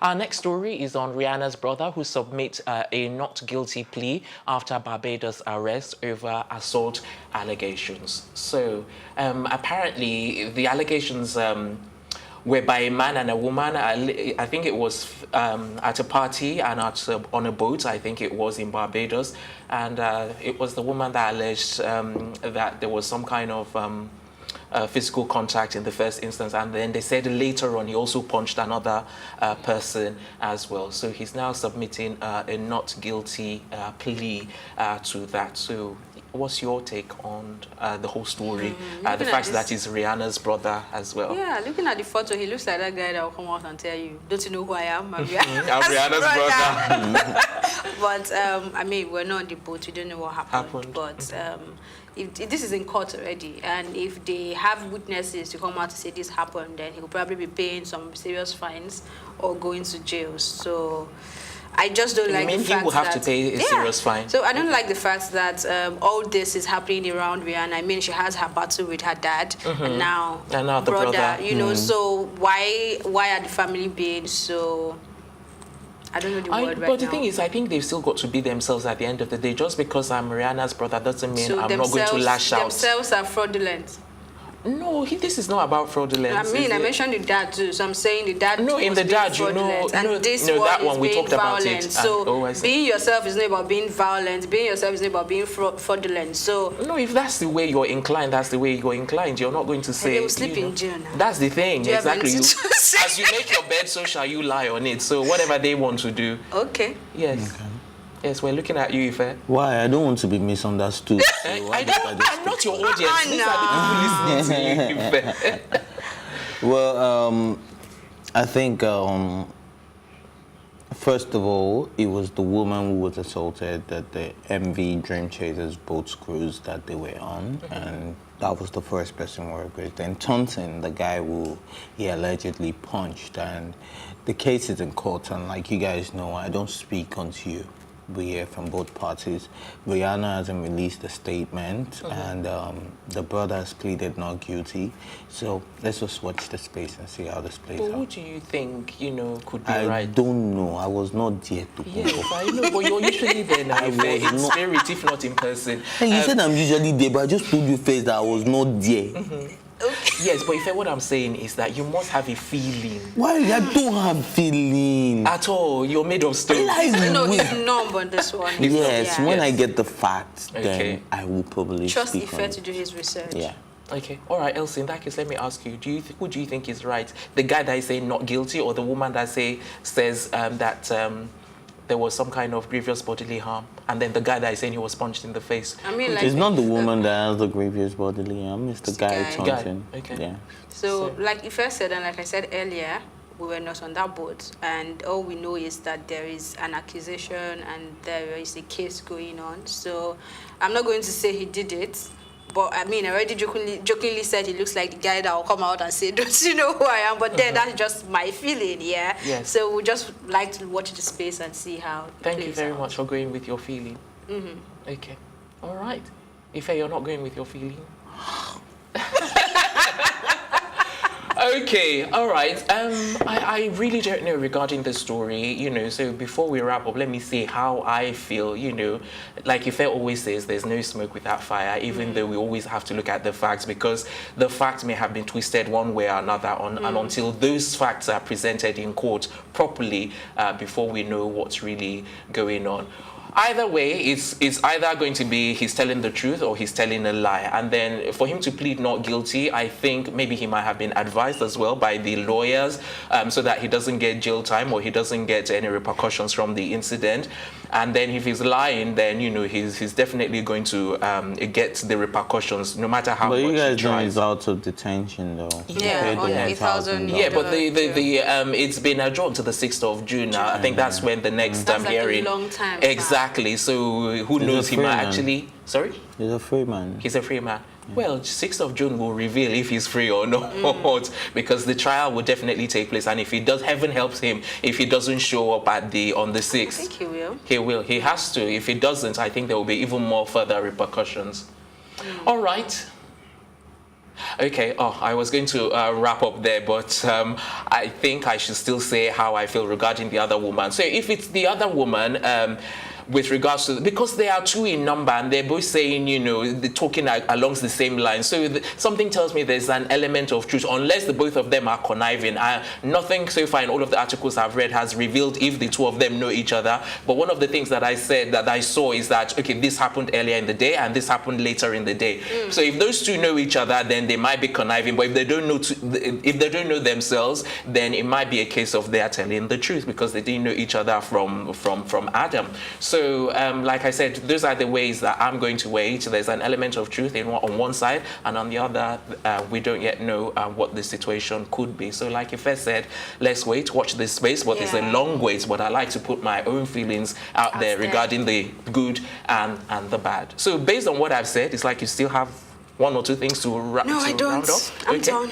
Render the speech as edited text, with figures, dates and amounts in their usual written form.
Our next story is on Rihanna's brother who submits a not guilty plea after Barbados arrest over assault allegations. So apparently the allegations were by a man and a woman. I think it was at a party and on a boat, I think it was in Barbados. And it was the woman that alleged that there was some kind of physical contact in the first instance, and then they said later on he also punched another person as well. So he's now submitting a not guilty plea to that. So what's your take on the whole story? The fact that he's Rihanna's brother as well. Yeah, looking at the photo, he looks like that guy that will come out and tell you, don't you know who I am? I'm I'm Rihanna's brother. But, I mean, we're not on the boat. We don't know what happened. But if this is in court already, and if they have witnesses to come out to say this happened, then he will probably be paying some serious fines or going to jail. So I just don't like the fact that he will have to pay a serious fine. So I don't like the fact that all this is happening around Rihanna. I mean, she has her battle with her dad, and now the brother. You know, so why are the family being so? I don't know the word right now. But the thing is, I think they've still got to be themselves at the end of the day. Just because I'm Rihanna's brother doesn't mean I'm not going to lash out. Themselves are fraudulent. No, this is not about fraudulence. I mean, I mentioned the dad too, so I'm saying the dad. No, in the dad, you know, and this that one we talked violent. about it. So being yourself is not about being violent. Being yourself is not about being fraudulent. So no, if that's the way you're inclined, that's the way you're inclined. You're not going to say. They will sleep in jail now. That's the thing, exactly. As you make your bed, so shall you lie on it. So whatever they want to do. Okay. Yes. Okay. Yes, we're looking at you, Ife. Why? I don't want to be misunderstood. So I'm not your audience. These are the people listening to you, Ife. Well, I think, first of all, it was the woman who was assaulted at the MV Dream Chasers boat cruise that they were on, and that was the first person we worked with. Then Thompson, the guy who he allegedly punched, and the case is in court, and like you guys know, I don't speak until we hear from both parties. Rihanna hasn't released a statement, and the brother has pleaded not guilty. So let's just watch the space and see how this plays out. Who do you think, could be right? I don't know. I was not there to Yes, I know, but you're usually there now. In spirit, if not in person. And you said I'm usually there, but I just told you first that I was not there. Okay. Yes, but Ife, what I'm saying is that you must have a feeling. Why? I don't have feeling. At all. You're made of stone. No, he's numb on this one. Yes, when I get the facts, then I will probably trust speak Ife to do his research. Yeah. Okay. All right, Elsie, in that case, let me ask you, who do you think is right? The guy that is saying not guilty, or the woman that says that there was some kind of grievous bodily harm, and then the guy that is saying he was punched in the face? I mean, like, it's not the woman that has the grievous bodily harm, it's the guy Thompson. Okay. Yeah. So, like Ife said, and like I said earlier, we were not on that boat, and all we know is that there is an accusation and there is a case going on. So, I'm not going to say he did it. But I mean, I already jokingly said he looks like the guy that will come out and say, don't you know who I am? But then that's just my feeling, yeah? Yes. So we just like to watch the space and see how it Thank you plays very out. much for going with your feeling. Okay. All right. Ife, you're not going with your feeling? Okay, all right. I really don't know regarding the story, so before we wrap up, let me say how I feel, like Ife always says, there's no smoke without fire, even though we always have to look at the facts, because the facts may have been twisted one way or another, and until those facts are presented in court properly, before we know what's really going on. Either way, it's either going to be he's telling the truth or he's telling a lie. And then for him to plead not guilty, I think maybe he might have been advised as well by the lawyers so that he doesn't get jail time or he doesn't get any repercussions from the incident. And then if he's lying, then, he's definitely going to get the repercussions no matter how much he tries. But you guys know he's out of detention, though. Yeah, on 8,000. Yeah, but it's been adjourned to the 6th of June now. I think that's when the next hearing. Like a long time. Exactly. So who knows? He might actually. Sorry? He's a free man. He's a free man. Well, 6th of June will reveal if he's free or not, because the trial will definitely take place. And if he does, heaven helps him, if he doesn't show up on the 6th. I think he will. He will. He has to. If he doesn't, I think there will be even more further repercussions. All right. Okay, I was going to wrap up there, but I think I should still say how I feel regarding the other woman. So if it's the other woman, with regards to, because they are two in number and they're both saying, you know, they're talking along the same line. So something tells me there's an element of truth, unless the both of them are conniving. Nothing so far in all of the articles I've read has revealed if the two of them know each other. But one of the things that I said that I saw is that, okay, this happened earlier in the day and this happened later in the day. So if those two know each other, then they might be conniving. But if they don't know, if they don't know themselves, then it might be a case of they are telling the truth because they didn't know each other from Adam. So, like I said, those are the ways that I'm going to weigh it. There's an element of truth on one side, and on the other, we don't yet know what the situation could be. So, like Ife said, let's wait, watch this space. But it's a long wait. But I like to put my own feelings out there regarding the good and the bad. So, based on what I've said, it's like you still have one or two things to round off. I'm done.